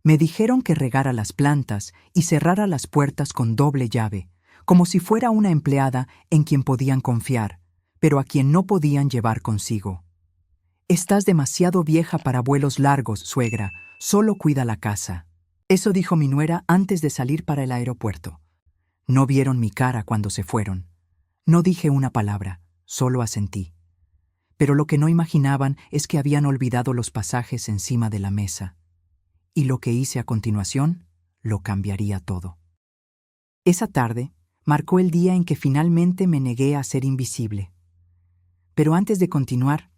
Me dijeron que regara las plantas y cerrara las puertas con doble llave, como si fuera una empleada en quien podían confiar, pero a quien no podían llevar consigo. «Estás demasiado vieja para vuelos largos, suegra. Solo cuida la casa». Eso dijo mi nuera antes de salir para el aeropuerto. No vieron mi cara cuando se fueron. No dije una palabra, solo asentí. Pero lo que no imaginaban es que habían olvidado los pasajes encima de la mesa. Y lo que hice a continuación lo cambiaría todo. Esa tarde marcó el día en que finalmente me negué a ser invisible. Pero antes de continuar,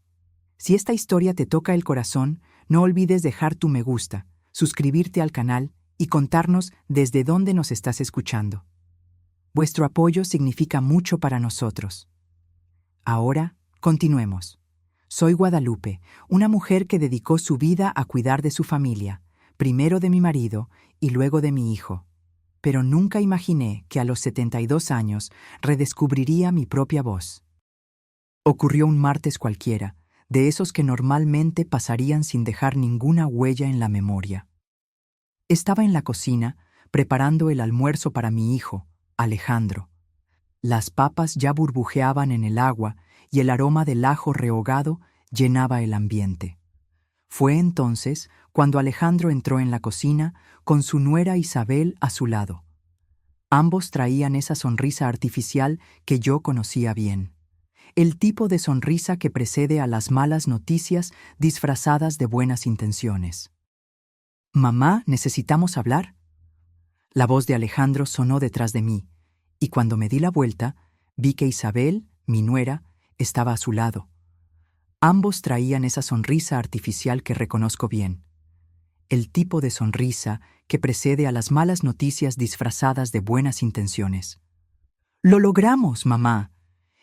si esta historia te toca el corazón, no olvides dejar tu me gusta, suscribirte al canal y contarnos desde dónde nos estás escuchando. Vuestro apoyo significa mucho para nosotros. Ahora, continuemos. Soy Guadalupe, una mujer que dedicó su vida a cuidar de su familia, primero de mi marido y luego de mi hijo. Pero nunca imaginé que a los 72 años redescubriría mi propia voz. Ocurrió un martes cualquiera, de esos que normalmente pasarían sin dejar ninguna huella en la memoria. Estaba en la cocina, preparando el almuerzo para mi hijo, Alejandro. Las papas ya burbujeaban en el agua y el aroma del ajo rehogado llenaba el ambiente. Fue entonces cuando Alejandro entró en la cocina con su nuera Isabel a su lado. Ambos traían esa sonrisa artificial que yo conocía bien. El tipo de sonrisa que precede a las malas noticias disfrazadas de buenas intenciones. «Mamá, ¿necesitamos hablar?». La voz de Alejandro sonó detrás de mí, y cuando me di la vuelta, vi que Isabel, mi nuera, estaba a su lado. Ambos traían esa sonrisa artificial que reconozco bien. El tipo de sonrisa que precede a las malas noticias disfrazadas de buenas intenciones. «Lo logramos, mamá.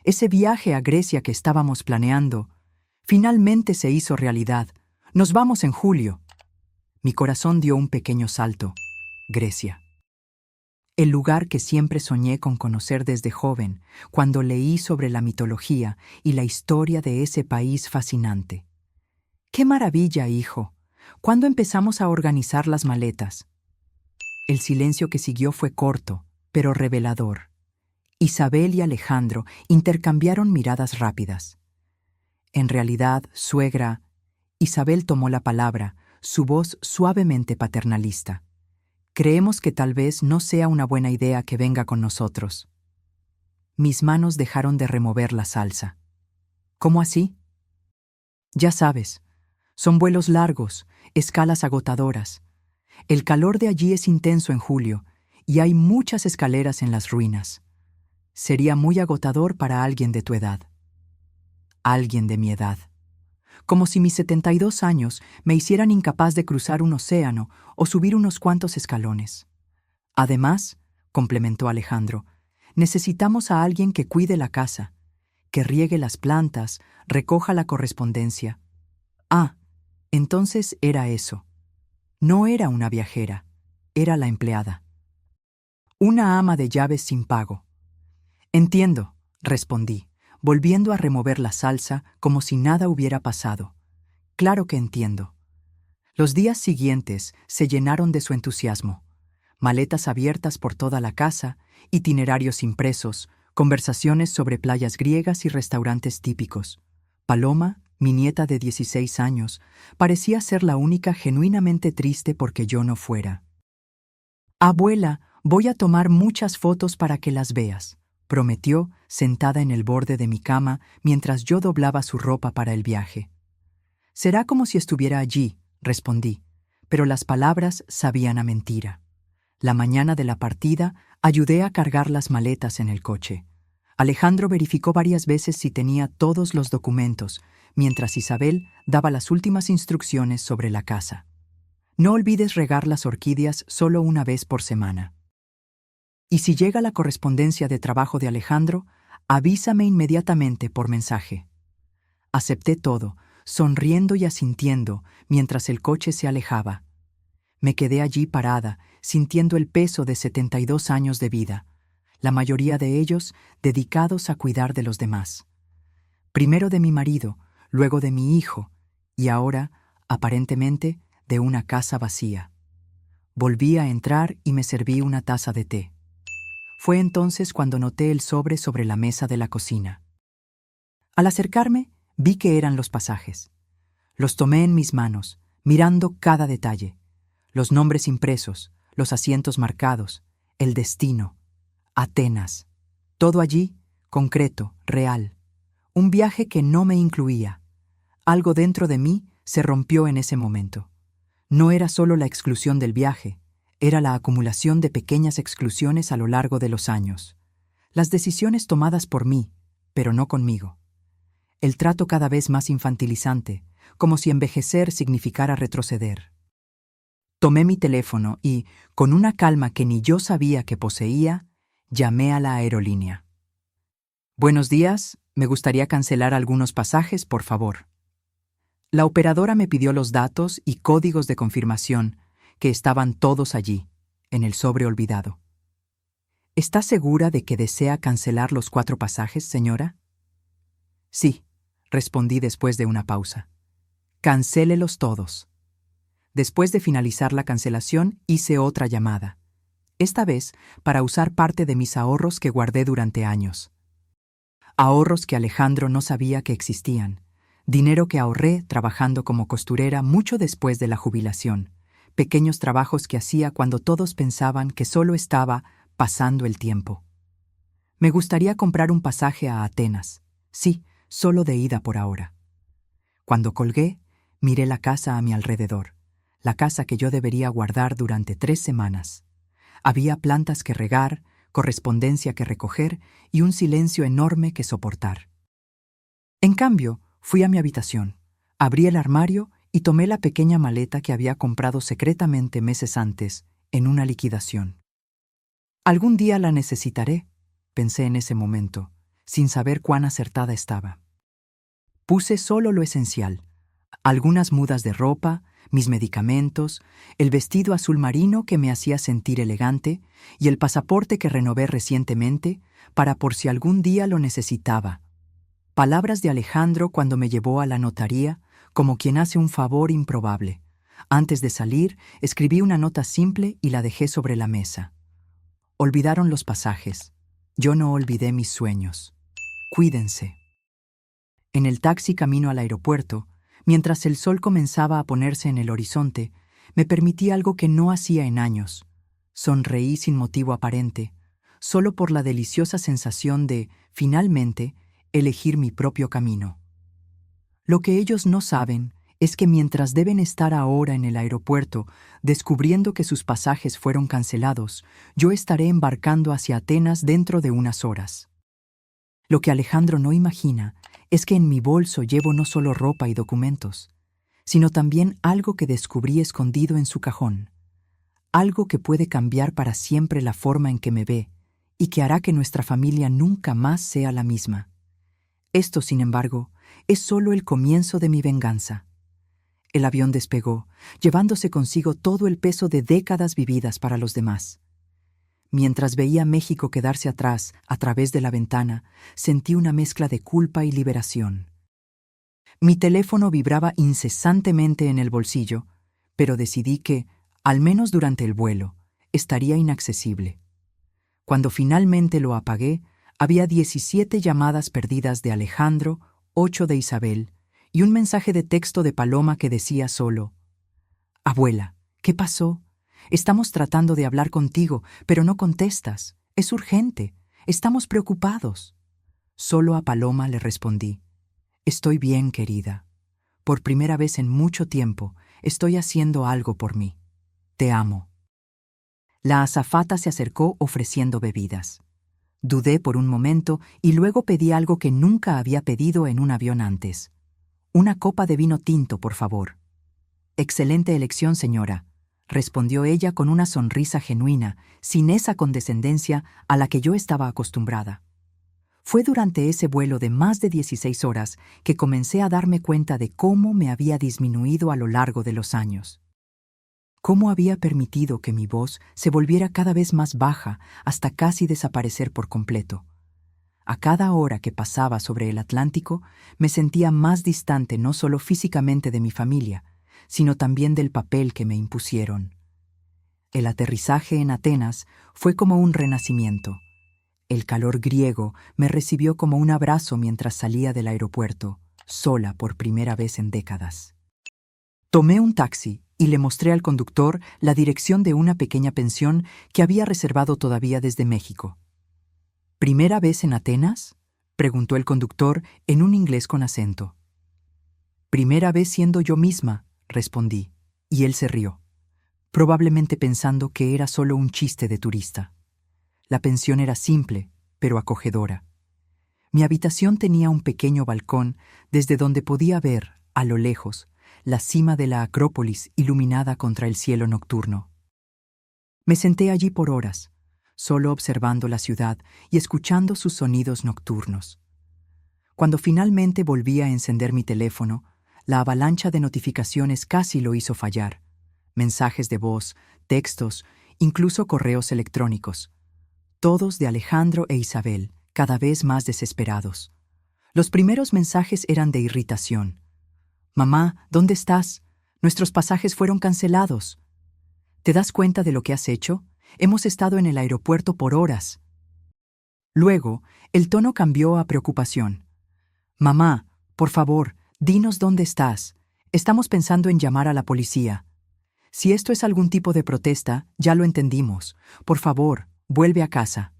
Ese viaje a Grecia que estábamos planeando, finalmente se hizo realidad. Nos vamos en julio». Mi corazón dio un pequeño salto. Grecia. El lugar que siempre soñé con conocer desde joven, cuando leí sobre la mitología y la historia de ese país fascinante. «¡Qué maravilla, hijo! ¿Cuándo empezamos a organizar las maletas?». El silencio que siguió fue corto, pero revelador. Isabel y Alejandro intercambiaron miradas rápidas. «En realidad, suegra», Isabel tomó la palabra, su voz suavemente paternalista. «Creemos que tal vez no sea una buena idea que venga con nosotros». Mis manos dejaron de remover la salsa. «¿Cómo así?». «Ya sabes, son vuelos largos, escalas agotadoras. El calor de allí es intenso en julio y hay muchas escaleras en las ruinas. Sería muy agotador para alguien de tu edad». Alguien de mi edad. Como si mis 72 años me hicieran incapaz de cruzar un océano o subir unos cuantos escalones. «Además», complementó Alejandro, «necesitamos a alguien que cuide la casa, que riegue las plantas, recoja la correspondencia». Ah, entonces era eso. No era una viajera, era la empleada. Una ama de llaves sin pago. «Entiendo», respondí, volviendo a remover la salsa como si nada hubiera pasado. «Claro que entiendo». Los días siguientes se llenaron de su entusiasmo. Maletas abiertas por toda la casa, itinerarios impresos, conversaciones sobre playas griegas y restaurantes típicos. Paloma, mi nieta de 16 años, parecía ser la única genuinamente triste porque yo no fuera. «Abuela, voy a tomar muchas fotos para que las veas», prometió, sentada en el borde de mi cama mientras yo doblaba su ropa para el viaje. «Será como si estuviera allí», respondí, pero las palabras sabían a mentira. La mañana de la partida ayudé a cargar las maletas en el coche. Alejandro verificó varias veces si tenía todos los documentos, mientras Isabel daba las últimas instrucciones sobre la casa. «No olvides regar las orquídeas solo una vez por semana. Y si llega la correspondencia de trabajo de Alejandro, avísame inmediatamente por mensaje». Acepté todo, sonriendo y asintiendo mientras el coche se alejaba. Me quedé allí parada, sintiendo el peso de 72 años de vida, la mayoría de ellos dedicados a cuidar de los demás. Primero de mi marido, luego de mi hijo, y ahora, aparentemente, de una casa vacía. Volví a entrar y me serví una taza de té. Fue entonces cuando noté el sobre la mesa de la cocina. Al acercarme, vi que eran los pasajes. Los tomé en mis manos, mirando cada detalle. Los nombres impresos, los asientos marcados, el destino, Atenas. Todo allí, concreto, real. Un viaje que no me incluía. Algo dentro de mí se rompió en ese momento. No era solo la exclusión del viaje, era la acumulación de pequeñas exclusiones a lo largo de los años. Las decisiones tomadas por mí, pero no conmigo. El trato cada vez más infantilizante, como si envejecer significara retroceder. Tomé mi teléfono y, con una calma que ni yo sabía que poseía, llamé a la aerolínea. Buenos días, me gustaría cancelar algunos pasajes, por favor. La operadora me pidió los datos y códigos de confirmación, que estaban todos allí, en el sobre olvidado. ¿Está segura de que desea cancelar los 4 pasajes, señora? Sí, respondí después de una pausa. Cancélelos todos. Después de finalizar la cancelación, hice otra llamada. Esta vez para usar parte de mis ahorros que guardé durante años. Ahorros que Alejandro no sabía que existían. Dinero que ahorré trabajando como costurera mucho después de la jubilación. Pequeños trabajos que hacía cuando todos pensaban que solo estaba pasando el tiempo. Me gustaría comprar un pasaje a Atenas. Sí, solo de ida por ahora. Cuando colgué, miré la casa a mi alrededor. La casa que yo debería guardar durante 3 semanas. Había plantas que regar, correspondencia que recoger y un silencio enorme que soportar. En cambio, fui a mi habitación, abrí el armario y tomé la pequeña maleta que había comprado secretamente meses antes, en una liquidación. Algún día la necesitaré, pensé en ese momento, sin saber cuán acertada estaba. Puse solo lo esencial, algunas mudas de ropa, mis medicamentos, el vestido azul marino que me hacía sentir elegante y el pasaporte que renové recientemente para por si algún día lo necesitaba. Palabras de Alejandro cuando me llevó a la notaría, como quien hace un favor improbable. Antes de salir, escribí una nota simple y la dejé sobre la mesa. Olvidaron los pasajes. Yo no olvidé mis sueños. Cuídense. En el taxi camino al aeropuerto, mientras el sol comenzaba a ponerse en el horizonte, me permití algo que no hacía en años. Sonreí sin motivo aparente, solo por la deliciosa sensación de, finalmente, elegir mi propio camino. Lo que ellos no saben es que mientras deben estar ahora en el aeropuerto, descubriendo que sus pasajes fueron cancelados, yo estaré embarcando hacia Atenas dentro de unas horas. Lo que Alejandro no imagina es que en mi bolso llevo no solo ropa y documentos, sino también algo que descubrí escondido en su cajón. Algo que puede cambiar para siempre la forma en que me ve y que hará que nuestra familia nunca más sea la misma. Esto, sin embargo, es solo el comienzo de mi venganza. El avión despegó, llevándose consigo todo el peso de décadas vividas para los demás. Mientras veía México quedarse atrás a través de la ventana, sentí una mezcla de culpa y liberación. Mi teléfono vibraba incesantemente en el bolsillo, pero decidí que, al menos durante el vuelo, estaría inaccesible. Cuando finalmente lo apagué, había 17 llamadas perdidas de Alejandro, 8 de Isabel, y un mensaje de texto de Paloma que decía solo: «Abuela, ¿qué pasó? Estamos tratando de hablar contigo, pero no contestas. Es urgente. Estamos preocupados». Solo a Paloma le respondí: «Estoy bien, querida. Por primera vez en mucho tiempo, estoy haciendo algo por mí. Te amo». La azafata se acercó ofreciendo bebidas. Dudé por un momento y luego pedí algo que nunca había pedido en un avión antes. «Una copa de vino tinto, por favor». «Excelente elección, señora», respondió ella con una sonrisa genuina, sin esa condescendencia a la que yo estaba acostumbrada. Fue durante ese vuelo de más de 16 horas que comencé a darme cuenta de cómo me había disminuido a lo largo de los años. Cómo había permitido que mi voz se volviera cada vez más baja hasta casi desaparecer por completo. A cada hora que pasaba sobre el Atlántico, me sentía más distante no solo físicamente de mi familia, sino también del papel que me impusieron. El aterrizaje en Atenas fue como un renacimiento. El calor griego me recibió como un abrazo mientras salía del aeropuerto, sola por primera vez en décadas. Tomé un taxi y le mostré al conductor la dirección de una pequeña pensión que había reservado todavía desde México. ¿Primera vez en Atenas?, preguntó el conductor en un inglés con acento. Primera vez siendo yo misma, respondí, y él se rió, probablemente pensando que era solo un chiste de turista. La pensión era simple, pero acogedora. Mi habitación tenía un pequeño balcón desde donde podía ver, a lo lejos, la cima de la Acrópolis iluminada contra el cielo nocturno. Me senté allí por horas, solo observando la ciudad y escuchando sus sonidos nocturnos. Cuando finalmente volví a encender mi teléfono, la avalancha de notificaciones casi lo hizo fallar. Mensajes de voz, textos, incluso correos electrónicos. Todos de Alejandro e Isabel, cada vez más desesperados. Los primeros mensajes eran de irritación. «Mamá, ¿dónde estás? Nuestros pasajes fueron cancelados. ¿Te das cuenta de lo que has hecho? Hemos estado en el aeropuerto por horas». Luego, el tono cambió a preocupación. «Mamá, por favor, dinos dónde estás. Estamos pensando en llamar a la policía. Si esto es algún tipo de protesta, ya lo entendimos. Por favor, vuelve a casa».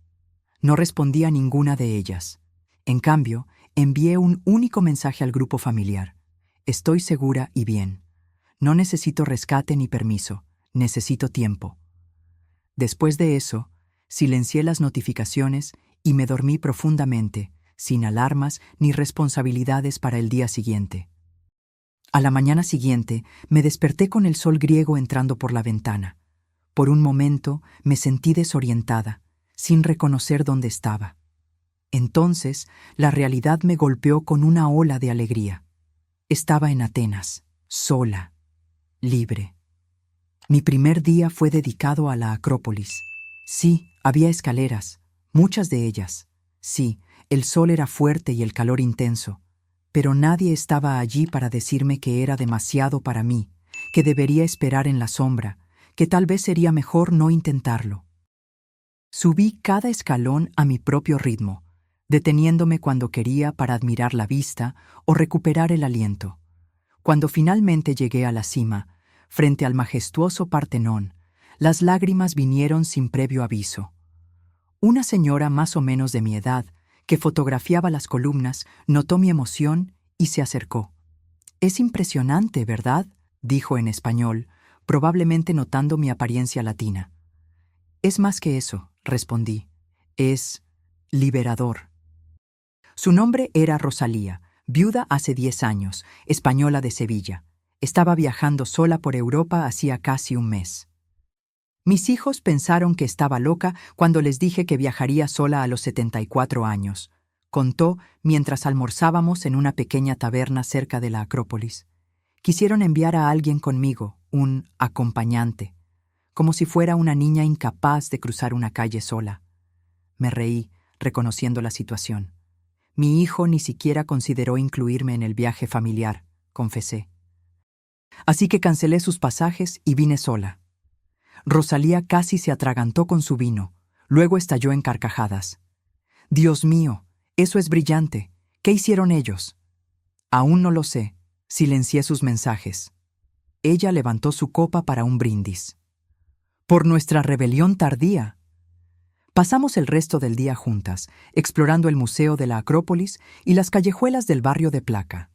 No respondí a ninguna de ellas. En cambio, envié un único mensaje al grupo familiar. «Estoy segura y bien. No necesito rescate ni permiso. Necesito tiempo». Después de eso, silencié las notificaciones y me dormí profundamente, sin alarmas ni responsabilidades para el día siguiente. A la mañana siguiente, me desperté con el sol griego entrando por la ventana. Por un momento, me sentí desorientada, sin reconocer dónde estaba. Entonces, la realidad me golpeó con una ola de alegría. Estaba en Atenas, sola, libre. Mi primer día fue dedicado a la Acrópolis. Sí, había escaleras, muchas de ellas. Sí, el sol era fuerte y el calor intenso, pero nadie estaba allí para decirme que era demasiado para mí, que debería esperar en la sombra, que tal vez sería mejor no intentarlo. Subí cada escalón a mi propio ritmo, deteniéndome cuando quería para admirar la vista o recuperar el aliento. Cuando finalmente llegué a la cima, frente al majestuoso Partenón, las lágrimas vinieron sin previo aviso. Una señora más o menos de mi edad, que fotografiaba las columnas, notó mi emoción y se acercó. «Es impresionante, ¿verdad?», dijo en español, probablemente notando mi apariencia latina. «Es más que eso», respondí. «Es liberador». Su nombre era Rosalía, viuda hace 10 años, española de Sevilla. Estaba viajando sola por Europa hacía casi un mes. Mis hijos pensaron que estaba loca cuando les dije que viajaría sola a los 74 años, contó mientras almorzábamos en una pequeña taberna cerca de la Acrópolis. Quisieron enviar a alguien conmigo, un acompañante, como si fuera una niña incapaz de cruzar una calle sola. Me reí, reconociendo la situación. Mi hijo ni siquiera consideró incluirme en el viaje familiar, confesé. Así que cancelé sus pasajes y vine sola. Rosalía casi se atragantó con su vino, luego estalló en carcajadas. «Dios mío, eso es brillante. ¿Qué hicieron ellos?» «Aún no lo sé», silencié sus mensajes. Ella levantó su copa para un brindis. «Por nuestra rebelión tardía». Pasamos el resto del día juntas, explorando el Museo de la Acrópolis y las callejuelas del barrio de Placa.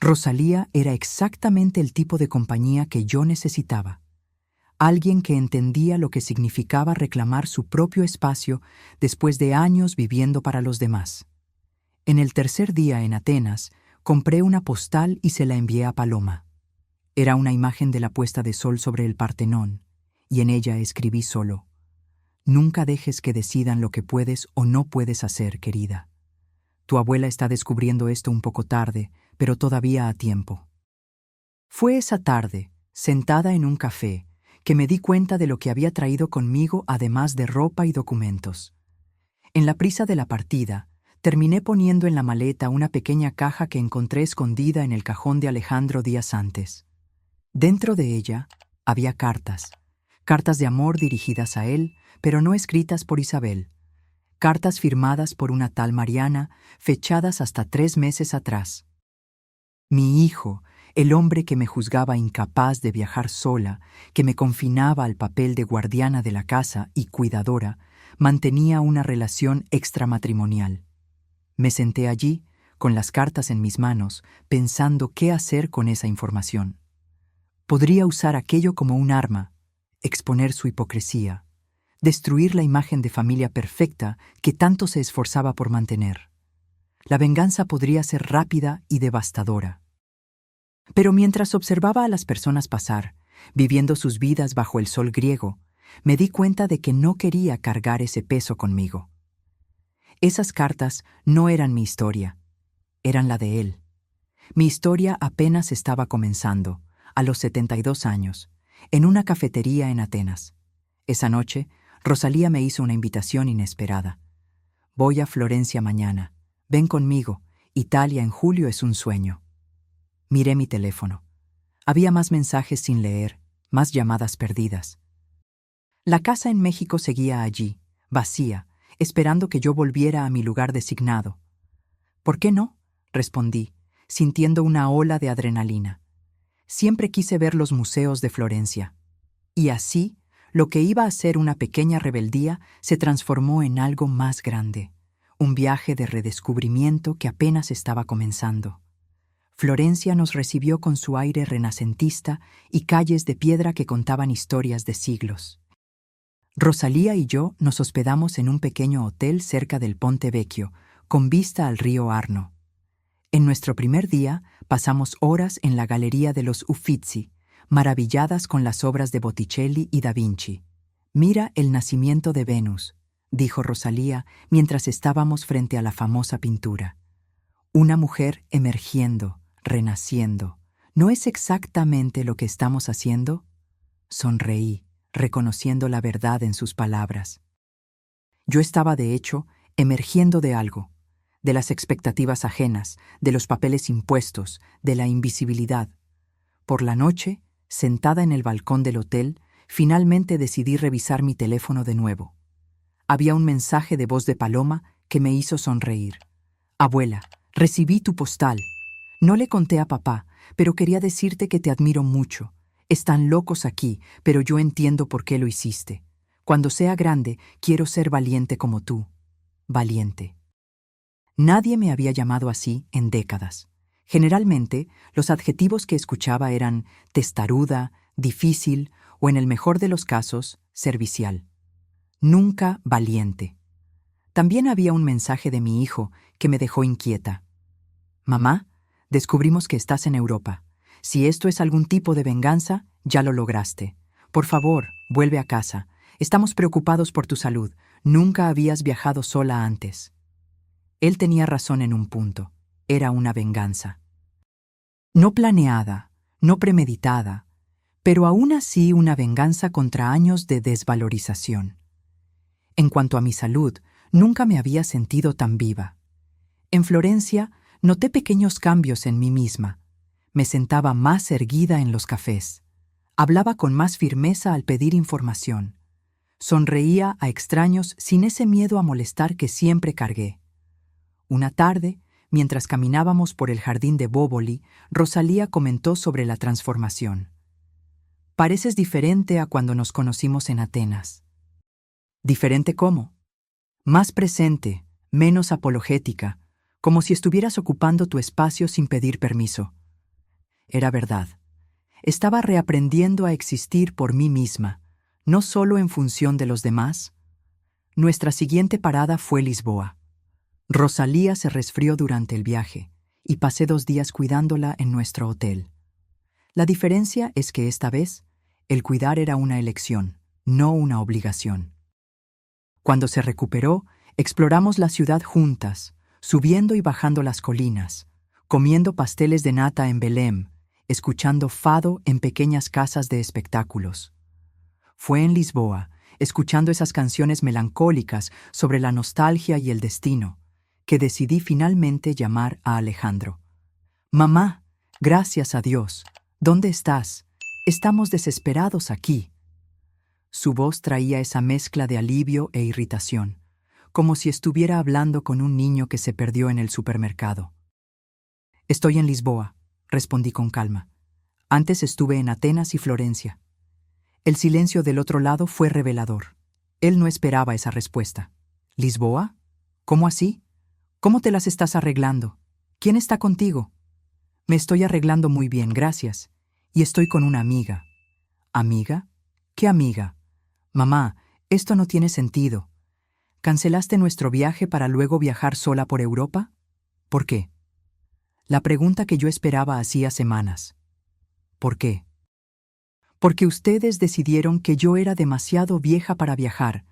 Rosalía era exactamente el tipo de compañía que yo necesitaba. Alguien que entendía lo que significaba reclamar su propio espacio después de años viviendo para los demás. En el tercer día en Atenas, compré una postal y se la envié a Paloma. Era una imagen de la puesta de sol sobre el Partenón, y en ella escribí solo: «Nunca dejes que decidan lo que puedes o no puedes hacer, querida. Tu abuela está descubriendo esto un poco tarde, pero todavía a tiempo». Fue esa tarde, sentada en un café, que me di cuenta de lo que había traído conmigo además de ropa y documentos. En la prisa de la partida, terminé poniendo en la maleta una pequeña caja que encontré escondida en el cajón de Alejandro días antes. Dentro de ella había cartas Cartas de amor dirigidas a él, pero no escritas por Isabel. Cartas firmadas por una tal Mariana, fechadas hasta 3 meses atrás. Mi hijo, el hombre que me juzgaba incapaz de viajar sola, que me confinaba al papel de guardiana de la casa y cuidadora, mantenía una relación extramatrimonial. Me senté allí, con las cartas en mis manos, pensando qué hacer con esa información. Podría usar aquello como un arma, exponer su hipocresía, destruir la imagen de familia perfecta que tanto se esforzaba por mantener. La venganza podría ser rápida y devastadora. Pero mientras observaba a las personas pasar, viviendo sus vidas bajo el sol griego, me di cuenta de que no quería cargar ese peso conmigo. Esas cartas no eran mi historia, eran la de él. Mi historia apenas estaba comenzando, a los 72 años, en una cafetería en Atenas. Esa noche, Rosalía me hizo una invitación inesperada. Voy a Florencia mañana. Ven conmigo. Italia en julio es un sueño. Miré mi teléfono. Había más mensajes sin leer, más llamadas perdidas. La casa en México seguía allí, vacía, esperando que yo volviera a mi lugar designado. ¿Por qué no?, respondí, sintiendo una ola de adrenalina. Siempre quise ver los museos de Florencia. Y así, lo que iba a ser una pequeña rebeldía se transformó en algo más grande, un viaje de redescubrimiento que apenas estaba comenzando. Florencia nos recibió con su aire renacentista y calles de piedra que contaban historias de siglos. Rosalía y yo nos hospedamos en un pequeño hotel cerca del Ponte Vecchio, con vista al río Arno. En nuestro primer día pasamos horas en la Galería de los Uffizi, maravilladas con las obras de Botticelli y Da Vinci. «Mira el nacimiento de Venus», dijo Rosalía mientras estábamos frente a la famosa pintura. Una mujer emergiendo, renaciendo. ¿No es exactamente lo que estamos haciendo? Sonreí, reconociendo la verdad en sus palabras. Yo estaba, de hecho, emergiendo de algo, de las expectativas ajenas, de los papeles impuestos, de la invisibilidad. Por la noche, sentada en el balcón del hotel, finalmente decidí revisar mi teléfono de nuevo. Había un mensaje de voz de Paloma que me hizo sonreír. «Abuela, recibí tu postal. No le conté a papá, pero quería decirte que te admiro mucho. Están locos aquí, pero yo entiendo por qué lo hiciste. Cuando sea grande, quiero ser valiente como tú». Valiente. Nadie me había llamado así en décadas. Generalmente, los adjetivos que escuchaba eran testaruda, difícil o, en el mejor de los casos, servicial. Nunca valiente. También había un mensaje de mi hijo que me dejó inquieta. «Mamá, descubrimos que estás en Europa. Si esto es algún tipo de venganza, ya lo lograste. Por favor, vuelve a casa. Estamos preocupados por tu salud. Nunca habías viajado sola antes». Él tenía razón en un punto. Era una venganza. No planeada, no premeditada, pero aún así una venganza contra años de desvalorización. En cuanto a mi salud, nunca me había sentido tan viva. En Florencia, noté pequeños cambios en mí misma. Me sentaba más erguida en los cafés. Hablaba con más firmeza al pedir información. Sonreía a extraños sin ese miedo a molestar que siempre cargué. Una tarde, mientras caminábamos por el jardín de Bóboli, Rosalía comentó sobre la transformación. «Pareces diferente a cuando nos conocimos en Atenas». «¿Diferente cómo?» «Más presente, menos apologética, como si estuvieras ocupando tu espacio sin pedir permiso». Era verdad. Estaba reaprendiendo a existir por mí misma, no solo en función de los demás. Nuestra siguiente parada fue Lisboa. Rosalía se resfrió durante el viaje y pasé 2 días cuidándola en nuestro hotel. La diferencia es que esta vez, el cuidar era una elección, no una obligación. Cuando se recuperó, exploramos la ciudad juntas, subiendo y bajando las colinas, comiendo pasteles de nata en Belém, escuchando fado en pequeñas casas de espectáculos. Fue en Lisboa, escuchando esas canciones melancólicas sobre la nostalgia y el destino, que decidí finalmente llamar a Alejandro. «Mamá, gracias a Dios. ¿Dónde estás? Estamos desesperados aquí». Su voz traía esa mezcla de alivio e irritación, como si estuviera hablando con un niño que se perdió en el supermercado. Estoy en Lisboa, respondí con calma. Antes estuve en Atenas y Florencia. El silencio del otro lado fue revelador. Él no esperaba esa respuesta. ¿Lisboa? ¿Cómo así? ¿Cómo te las estás arreglando? ¿Quién está contigo? Me estoy arreglando muy bien, gracias. Y estoy con una amiga. ¿Amiga? ¿Qué amiga? Mamá, esto no tiene sentido. ¿Cancelaste nuestro viaje para luego viajar sola por Europa? ¿Por qué? La pregunta que yo esperaba hacía semanas. ¿Por qué? Porque ustedes decidieron que yo era demasiado vieja para viajar,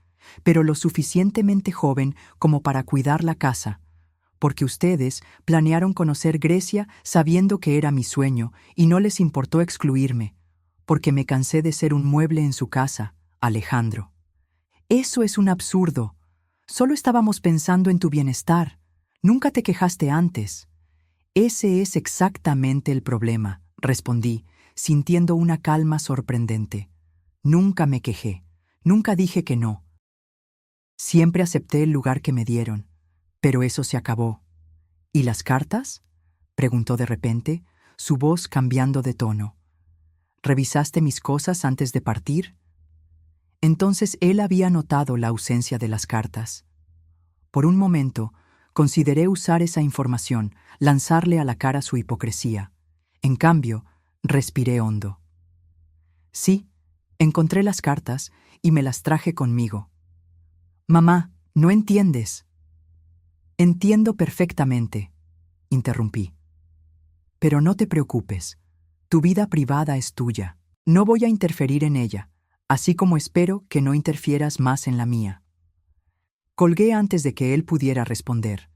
pero lo suficientemente joven como para cuidar la casa. Porque ustedes planearon conocer Grecia sabiendo que era mi sueño y no les importó excluirme. Porque me cansé de ser un mueble en su casa, Alejandro. Eso es un absurdo. Solo estábamos pensando en tu bienestar. Nunca te quejaste antes. Ese es exactamente el problema, respondí, sintiendo una calma sorprendente. Nunca me quejé. Nunca dije que no. Siempre acepté el lugar que me dieron. Pero eso se acabó. ¿Y las cartas? Preguntó de repente, su voz cambiando de tono. ¿Revisaste mis cosas antes de partir? Entonces él había notado la ausencia de las cartas. Por un momento, consideré usar esa información, lanzarle a la cara su hipocresía. En cambio, respiré hondo. Sí, encontré las cartas y me las traje conmigo. Mamá, no entiendes. Entiendo perfectamente, interrumpí. Pero no te preocupes. Tu vida privada es tuya. No voy a interferir en ella, así como espero que no interfieras más en la mía. Colgué antes de que él pudiera responder.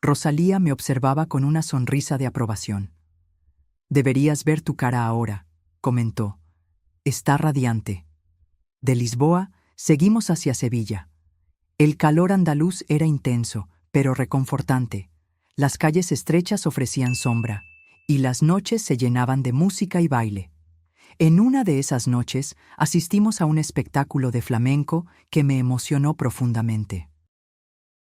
Rosalía me observaba con una sonrisa de aprobación. Deberías ver tu cara ahora, comentó. Está radiante. De Lisboa seguimos hacia Sevilla. El calor andaluz era intenso, pero reconfortante. Las calles estrechas ofrecían sombra, y las noches se llenaban de música y baile. En una de esas noches asistimos a un espectáculo de flamenco que me emocionó profundamente.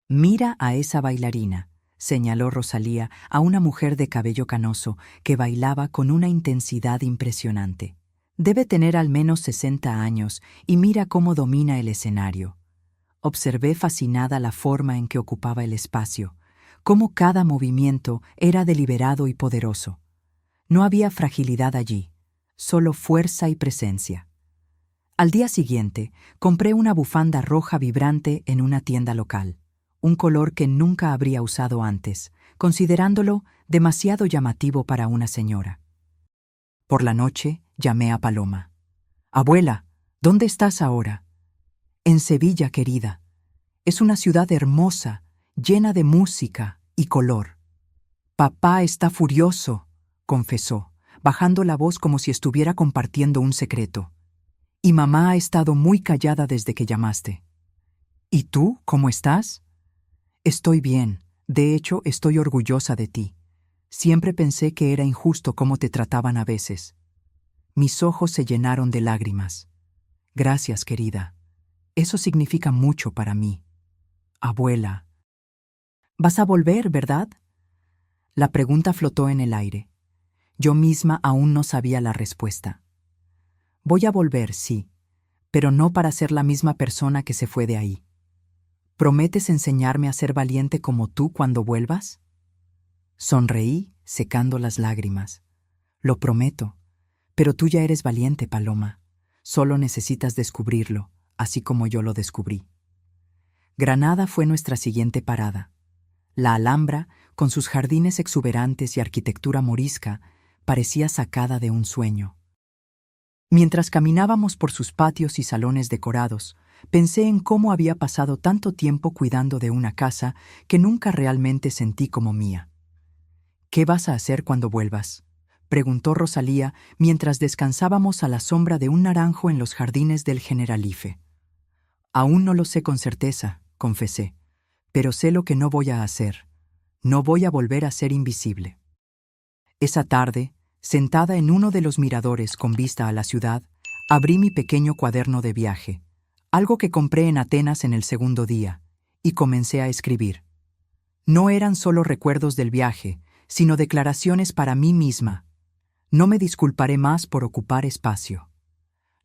Mira a esa bailarina, señaló Rosalía a una mujer de cabello canoso que bailaba con una intensidad impresionante. Debe tener al menos 60 años y mira cómo domina el escenario. Observé fascinada la forma en que ocupaba el espacio, cómo cada movimiento era deliberado y poderoso. No había fragilidad allí, solo fuerza y presencia. Al día siguiente, compré una bufanda roja vibrante en una tienda local, un color que nunca habría usado antes, considerándolo demasiado llamativo para una señora. Por la noche, llamé a Paloma. «Abuela, ¿dónde estás ahora?» «En Sevilla, querida. Es una ciudad hermosa, llena de música y color». «Papá está furioso», confesó, bajando la voz como si estuviera compartiendo un secreto. «Y mamá ha estado muy callada desde que llamaste». «¿Y tú, cómo estás?» «Estoy bien. De hecho, estoy orgullosa de ti. Siempre pensé que era injusto cómo te trataban a veces». Mis ojos se llenaron de lágrimas. «Gracias, querida. Eso significa mucho para mí». «Abuela». «Vas a volver, ¿verdad?» La pregunta flotó en el aire. Yo misma aún no sabía la respuesta. «Voy a volver, sí, pero no para ser la misma persona que se fue de ahí». «¿Prometes enseñarme a ser valiente como tú cuando vuelvas?» Sonreí, secando las lágrimas. «Lo prometo. Pero tú ya eres valiente, Paloma. Solo necesitas descubrirlo, así como yo lo descubrí». Granada fue nuestra siguiente parada. La Alhambra, con sus jardines exuberantes y arquitectura morisca, parecía sacada de un sueño. Mientras caminábamos por sus patios y salones decorados, pensé en cómo había pasado tanto tiempo cuidando de una casa que nunca realmente sentí como mía. «¿Qué vas a hacer cuando vuelvas?», preguntó Rosalía mientras descansábamos a la sombra de un naranjo en los jardines del Generalife. «Aún no lo sé con certeza», confesé, «pero sé lo que no voy a hacer. No voy a volver a ser invisible». Esa tarde, sentada en uno de los miradores con vista a la ciudad, Abrí mi pequeño cuaderno de viaje, algo que compré en Atenas en el segundo día, y comencé a escribir. No eran solo recuerdos del viaje, sino declaraciones para mí misma. No me disculparé más por ocupar espacio.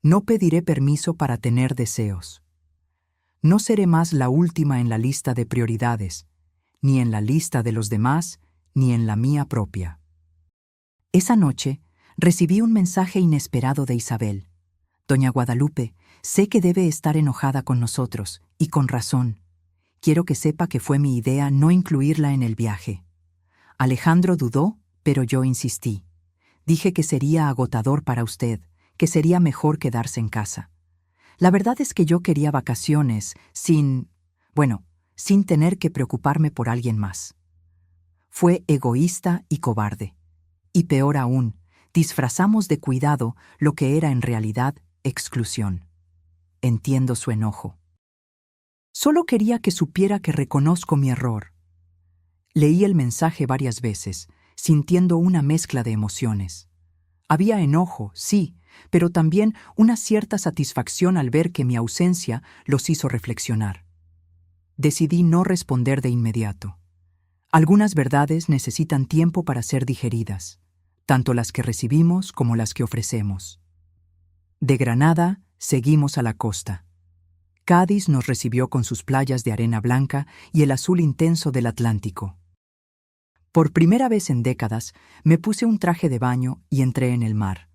No pediré permiso para tener deseos. No seré más la última en la lista de prioridades, ni en la lista de los demás, ni en la mía propia. Esa noche, recibí un mensaje inesperado de Isabel. Doña Guadalupe, sé que debe estar enojada con nosotros, y con razón. Quiero que sepa que fue mi idea no incluirla en el viaje. Alejandro dudó, pero yo insistí. Dije que sería agotador para usted, que sería mejor quedarse en casa. La verdad es que yo quería vacaciones sin tener que preocuparme por alguien más. Fue egoísta y cobarde. Y peor aún, disfrazamos de cuidado lo que era en realidad exclusión. Entiendo su enojo. Solo quería que supiera que reconozco mi error. Leí el mensaje varias veces, sintiendo una mezcla de emociones. Había enojo, sí, pero también una cierta satisfacción al ver que mi ausencia los hizo reflexionar. Decidí no responder de inmediato. Algunas verdades necesitan tiempo para ser digeridas, tanto las que recibimos como las que ofrecemos. De Granada, seguimos a la costa. Cádiz nos recibió con sus playas de arena blanca y el azul intenso del Atlántico. Por primera vez en décadas, me puse un traje de baño y entré en el mar.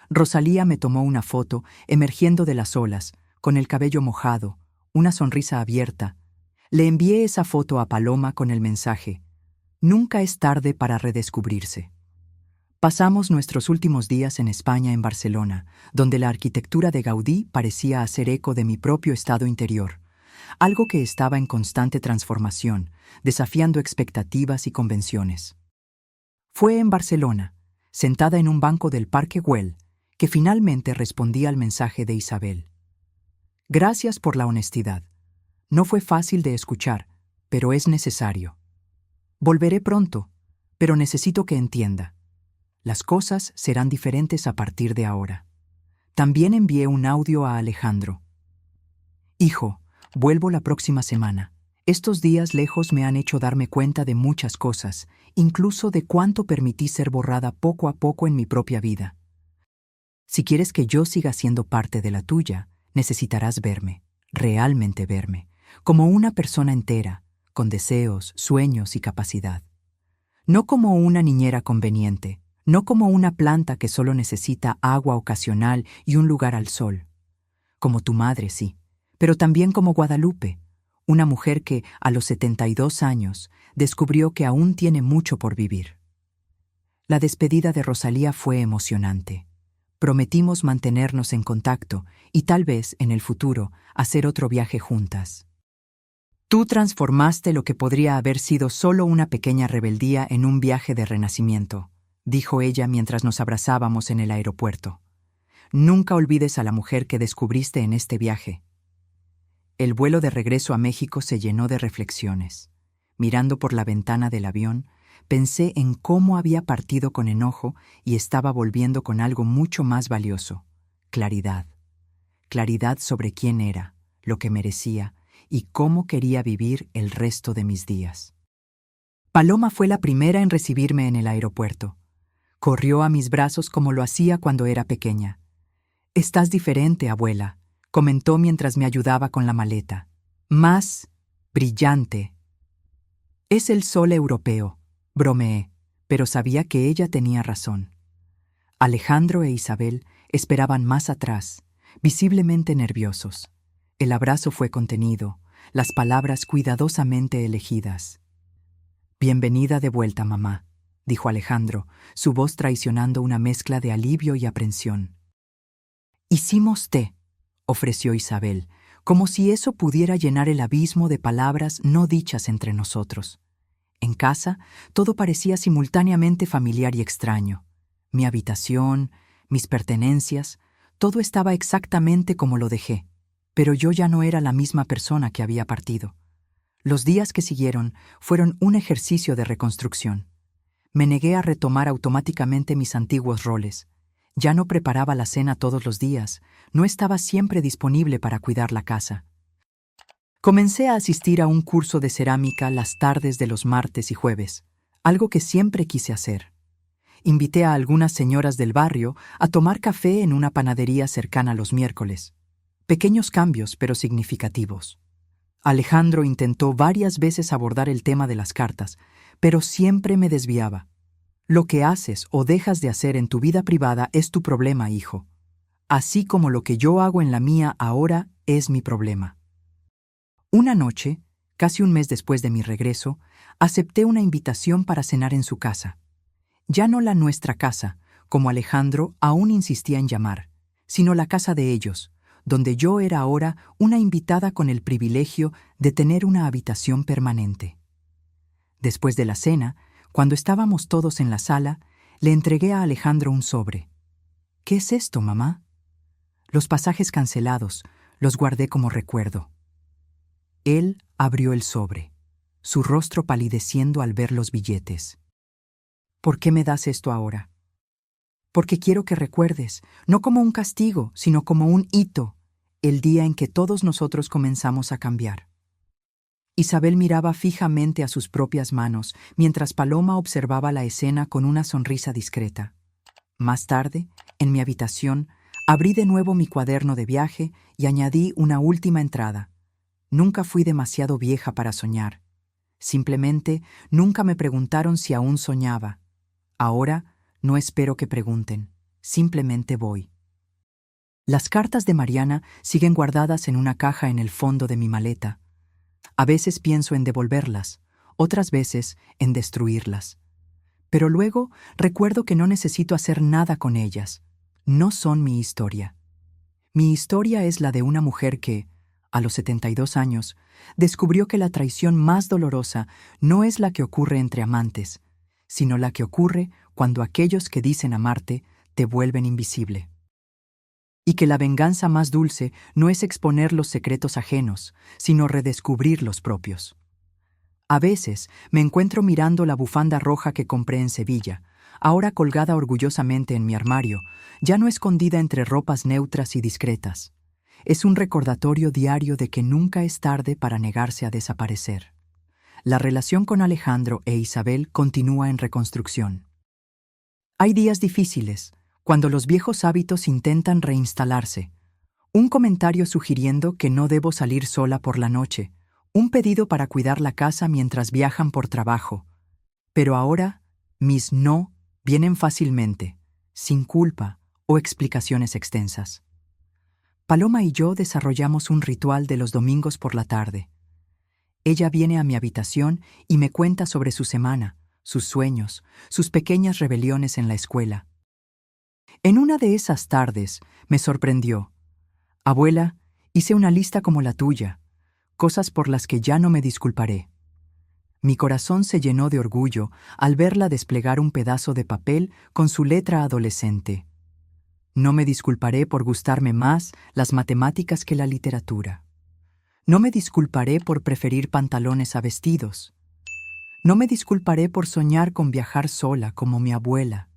Rosalía me tomó una foto, emergiendo de las olas, con el cabello mojado, una sonrisa abierta. Le envié esa foto a Paloma con el mensaje: nunca es tarde para redescubrirse. Pasamos nuestros últimos días en España, en Barcelona, donde la arquitectura de Gaudí parecía hacer eco de mi propio estado interior, algo que estaba en constante transformación, desafiando expectativas y convenciones. Fue en Barcelona, sentada en un banco del Parque Güell, que finalmente respondí al mensaje de Isabel. Gracias por la honestidad. No fue fácil de escuchar, pero es necesario. Volveré pronto, pero necesito que entienda. Las cosas serán diferentes a partir de ahora. También envié un audio a Alejandro. Hijo, vuelvo la próxima semana. Estos días lejos me han hecho darme cuenta de muchas cosas, incluso de cuánto permití ser borrada poco a poco en mi propia vida. Si quieres que yo siga siendo parte de la tuya, necesitarás verme, realmente verme, como una persona entera, con deseos, sueños y capacidad. No como una niñera conveniente, no como una planta que solo necesita agua ocasional y un lugar al sol. Como tu madre, sí, pero también como Guadalupe, una mujer que, a los 72 años, descubrió que aún tiene mucho por vivir. La despedida de Rosalía fue emocionante. Prometimos mantenernos en contacto y tal vez, en el futuro, hacer otro viaje juntas. Tú transformaste lo que podría haber sido solo una pequeña rebeldía en un viaje de renacimiento, dijo ella mientras nos abrazábamos en el aeropuerto. Nunca olvides a la mujer que descubriste en este viaje. El vuelo de regreso a México se llenó de reflexiones. Mirando por la ventana del avión, pensé en cómo había partido con enojo y estaba volviendo con algo mucho más valioso: claridad. Claridad sobre quién era, lo que merecía y cómo quería vivir el resto de mis días. Paloma fue la primera en recibirme en el aeropuerto. Corrió a mis brazos como lo hacía cuando era pequeña. «Estás diferente, abuela», comentó mientras me ayudaba con la maleta. «Más brillante». «Es el sol europeo», bromeé, pero sabía que ella tenía razón. Alejandro e Isabel esperaban más atrás, visiblemente nerviosos. El abrazo fue contenido, las palabras cuidadosamente elegidas. «Bienvenida de vuelta, mamá», dijo Alejandro, su voz traicionando una mezcla de alivio y aprensión. «Hicimos té», ofreció Isabel, como si eso pudiera llenar el abismo de palabras no dichas entre nosotros. En casa, todo parecía simultáneamente familiar y extraño. Mi habitación, mis pertenencias, todo estaba exactamente como lo dejé, pero yo ya no era la misma persona que había partido. Los días que siguieron fueron un ejercicio de reconstrucción. Me negué a retomar automáticamente mis antiguos roles. Ya no preparaba la cena todos los días, no estaba siempre disponible para cuidar la casa. Comencé a asistir a un curso de cerámica las tardes de los martes y jueves, algo que siempre quise hacer. Invité a algunas señoras del barrio a tomar café en una panadería cercana los miércoles. Pequeños cambios, pero significativos. Alejandro intentó varias veces abordar el tema de las cartas, pero siempre me desviaba. Lo que haces o dejas de hacer en tu vida privada es tu problema, hijo. Así como lo que yo hago en la mía ahora es mi problema. Una noche, casi un mes después de mi regreso, acepté una invitación para cenar en su casa. Ya no la nuestra casa, como Alejandro aún insistía en llamar, sino la casa de ellos, donde yo era ahora una invitada con el privilegio de tener una habitación permanente. Después de la cena, cuando estábamos todos en la sala, le entregué a Alejandro un sobre. ¿Qué es esto, mamá? Los pasajes cancelados, los guardé como recuerdo. Él abrió el sobre, su rostro palideciendo al ver los billetes. ¿Por qué me das esto ahora? Porque quiero que recuerdes, no como un castigo, sino como un hito, el día en que todos nosotros comenzamos a cambiar. Isabel miraba fijamente a sus propias manos, mientras Paloma observaba la escena con una sonrisa discreta. Más tarde, en mi habitación, abrí de nuevo mi cuaderno de viaje y añadí una última entrada. Nunca fui demasiado vieja para soñar. Simplemente, nunca me preguntaron si aún soñaba. Ahora, no espero que pregunten. Simplemente voy. Las cartas de Mariana siguen guardadas en una caja en el fondo de mi maleta. A veces pienso en devolverlas, otras veces en destruirlas. Pero luego recuerdo que no necesito hacer nada con ellas. No son mi historia. Mi historia es la de una mujer que, a los 72 años, descubrió que la traición más dolorosa no es la que ocurre entre amantes, sino la que ocurre cuando aquellos que dicen amarte te vuelven invisible. Y que la venganza más dulce no es exponer los secretos ajenos, sino redescubrir los propios. A veces me encuentro mirando la bufanda roja que compré en Sevilla, ahora colgada orgullosamente en mi armario, ya no escondida entre ropas neutras y discretas. Es un recordatorio diario de que nunca es tarde para negarse a desaparecer. La relación con Alejandro e Isabel continúa en reconstrucción. Hay días difíciles, cuando los viejos hábitos intentan reinstalarse. Un comentario sugiriendo que no debo salir sola por la noche, un pedido para cuidar la casa mientras viajan por trabajo. Pero ahora, mis no vienen fácilmente, sin culpa o explicaciones extensas. Paloma y yo desarrollamos un ritual de los domingos por la tarde. Ella viene a mi habitación y me cuenta sobre su semana, sus sueños, sus pequeñas rebeliones en la escuela. En una de esas tardes me sorprendió. Abuela, hice una lista como la tuya, cosas por las que ya no me disculparé. Mi corazón se llenó de orgullo al verla desplegar un pedazo de papel con su letra adolescente. No me disculparé por gustarme más las matemáticas que la literatura. No me disculparé por preferir pantalones a vestidos. No me disculparé por soñar con viajar sola como mi abuela.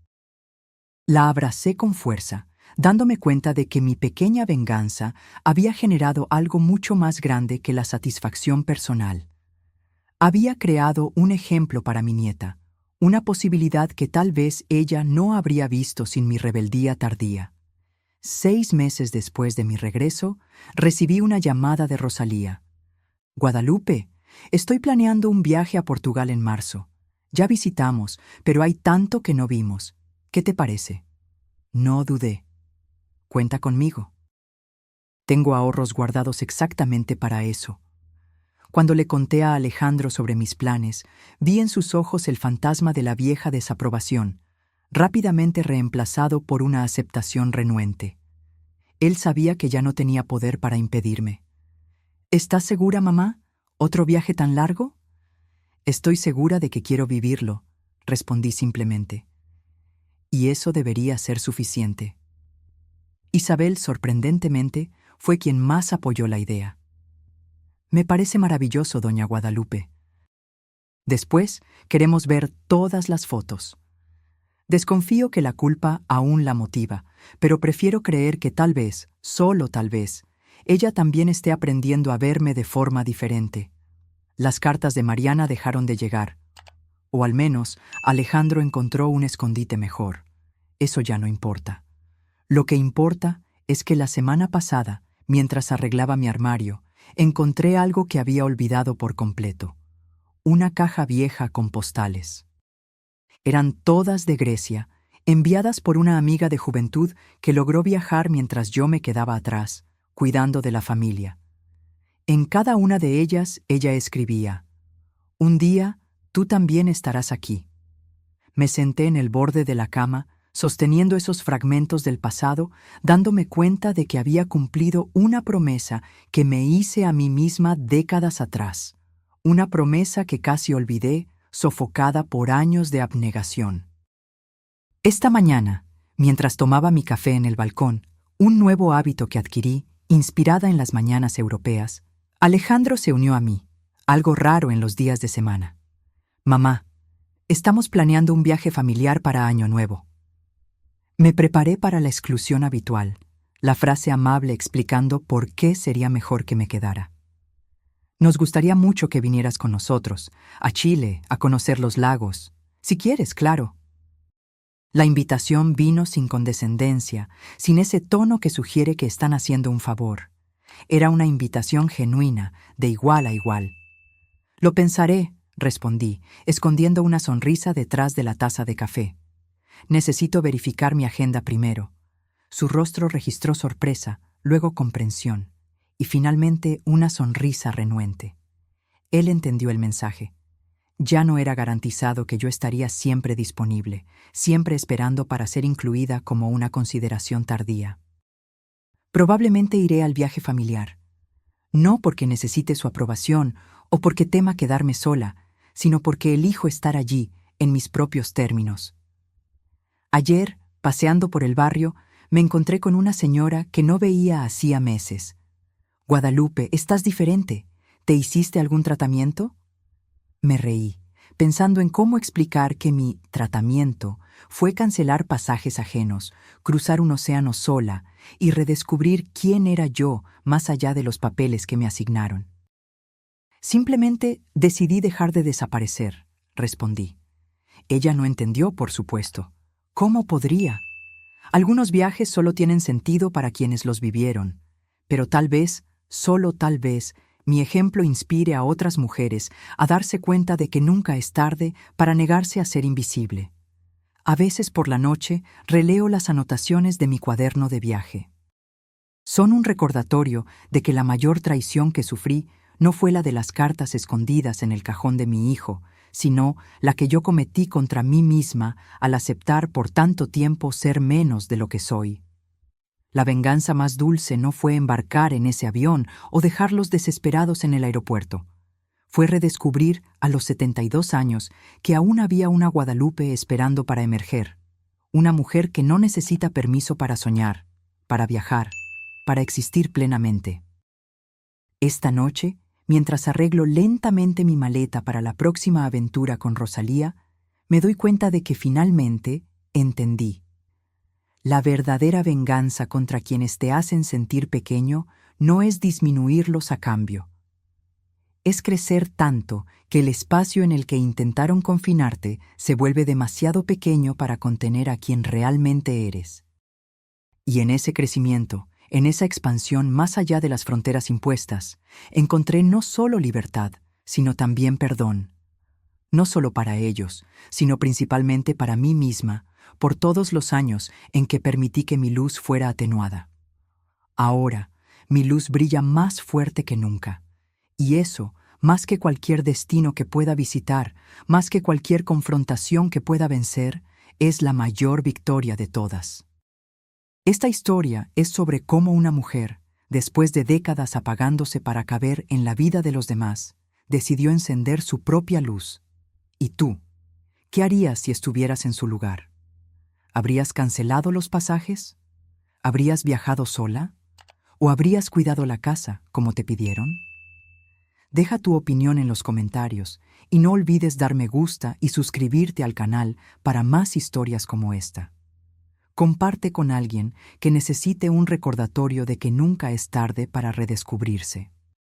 La abracé con fuerza, dándome cuenta de que mi pequeña venganza había generado algo mucho más grande que la satisfacción personal. Había creado un ejemplo para mi nieta, una posibilidad que tal vez ella no habría visto sin mi rebeldía tardía. 6 meses después de mi regreso, recibí una llamada de Rosalía. Guadalupe, estoy planeando un viaje a Portugal en marzo. Ya visitamos, pero hay tanto que no vimos. ¿Qué te parece? No dudé. Cuenta conmigo. Tengo ahorros guardados exactamente para eso. Cuando le conté a Alejandro sobre mis planes, vi en sus ojos el fantasma de la vieja desaprobación, rápidamente reemplazado por una aceptación renuente. Él sabía que ya no tenía poder para impedirme. ¿Estás segura, mamá? ¿Otro viaje tan largo? Estoy segura de que quiero vivirlo, respondí simplemente. Y eso debería ser suficiente. Isabel, sorprendentemente, fue quien más apoyó la idea. Me parece maravilloso, doña Guadalupe. Después, queremos ver todas las fotos. Desconfío que la culpa aún la motiva, pero prefiero creer que tal vez, solo tal vez, ella también esté aprendiendo a verme de forma diferente. Las cartas de Mariana dejaron de llegar. O al menos, Alejandro encontró un escondite mejor. Eso ya no importa. Lo que importa es que la semana pasada, mientras arreglaba mi armario, encontré algo que había olvidado por completo. Una caja vieja con postales. Eran todas de Grecia, enviadas por una amiga de juventud que logró viajar mientras yo me quedaba atrás, cuidando de la familia. En cada una de ellas ella escribía: «Un día, tú también estarás aquí». Me senté en el borde de la cama, sosteniendo esos fragmentos del pasado, dándome cuenta de que había cumplido una promesa que me hice a mí misma décadas atrás. Una promesa que casi olvidé, sofocada por años de abnegación. Esta mañana, mientras tomaba mi café en el balcón, un nuevo hábito que adquirí, inspirada en las mañanas europeas, Alejandro se unió a mí, algo raro en los días de semana. «Mamá, estamos planeando un viaje familiar para Año Nuevo». Me preparé para la exclusión habitual, la frase amable explicando por qué sería mejor que me quedara. «Nos gustaría mucho que vinieras con nosotros, a Chile, a conocer los lagos. Si quieres, claro». La invitación vino sin condescendencia, sin ese tono que sugiere que están haciendo un favor. Era una invitación genuina, de igual a igual. «Lo pensaré», respondí, escondiendo una sonrisa detrás de la taza de café. «Necesito verificar mi agenda primero». Su rostro registró sorpresa, luego comprensión, y finalmente una sonrisa renuente. Él entendió el mensaje. Ya no era garantizado que yo estaría siempre disponible, siempre esperando para ser incluida como una consideración tardía. «Probablemente iré al viaje familiar. No porque necesite su aprobación o porque tema quedarme sola, sino porque elijo estar allí, en mis propios términos». Ayer, paseando por el barrio, me encontré con una señora que no veía hacía meses. «Guadalupe, estás diferente. ¿Te hiciste algún tratamiento?». Me reí, pensando en cómo explicar que mi tratamiento fue cancelar pasajes ajenos, cruzar un océano sola y redescubrir quién era yo más allá de los papeles que me asignaron. «Simplemente decidí dejar de desaparecer», respondí. Ella no entendió, por supuesto. ¿Cómo podría? Algunos viajes solo tienen sentido para quienes los vivieron, pero tal vez, solo tal vez, mi ejemplo inspire a otras mujeres a darse cuenta de que nunca es tarde para negarse a ser invisible. A veces por la noche releo las anotaciones de mi cuaderno de viaje. Son un recordatorio de que la mayor traición que sufrí no fue la de las cartas escondidas en el cajón de mi hijo, sino la que yo cometí contra mí misma al aceptar por tanto tiempo ser menos de lo que soy. La venganza más dulce no fue embarcar en ese avión o dejarlos desesperados en el aeropuerto. Fue redescubrir, a los 72 años, que aún había una Guadalupe esperando para emerger. Una mujer que no necesita permiso para soñar, para viajar, para existir plenamente. Esta noche, mientras arreglo lentamente mi maleta para la próxima aventura con Rosalía, me doy cuenta de que finalmente entendí. La verdadera venganza contra quienes te hacen sentir pequeño no es disminuirlos a cambio. Es crecer tanto que el espacio en el que intentaron confinarte se vuelve demasiado pequeño para contener a quien realmente eres. Y en ese crecimiento, en esa expansión más allá de las fronteras impuestas, encontré no solo libertad, sino también perdón. No solo para ellos, sino principalmente para mí misma, por todos los años en que permití que mi luz fuera atenuada. Ahora, mi luz brilla más fuerte que nunca. Y eso, más que cualquier destino que pueda visitar, más que cualquier confrontación que pueda vencer, es la mayor victoria de todas. Esta historia es sobre cómo una mujer, después de décadas apagándose para caber en la vida de los demás, decidió encender su propia luz. ¿Y tú? ¿Qué harías si estuvieras en su lugar? ¿Habrías cancelado los pasajes? ¿Habrías viajado sola? ¿O habrías cuidado la casa, como te pidieron? Deja tu opinión en los comentarios y no olvides dar me gusta y suscribirte al canal para más historias como esta. Comparte con alguien que necesite un recordatorio de que nunca es tarde para redescubrirse.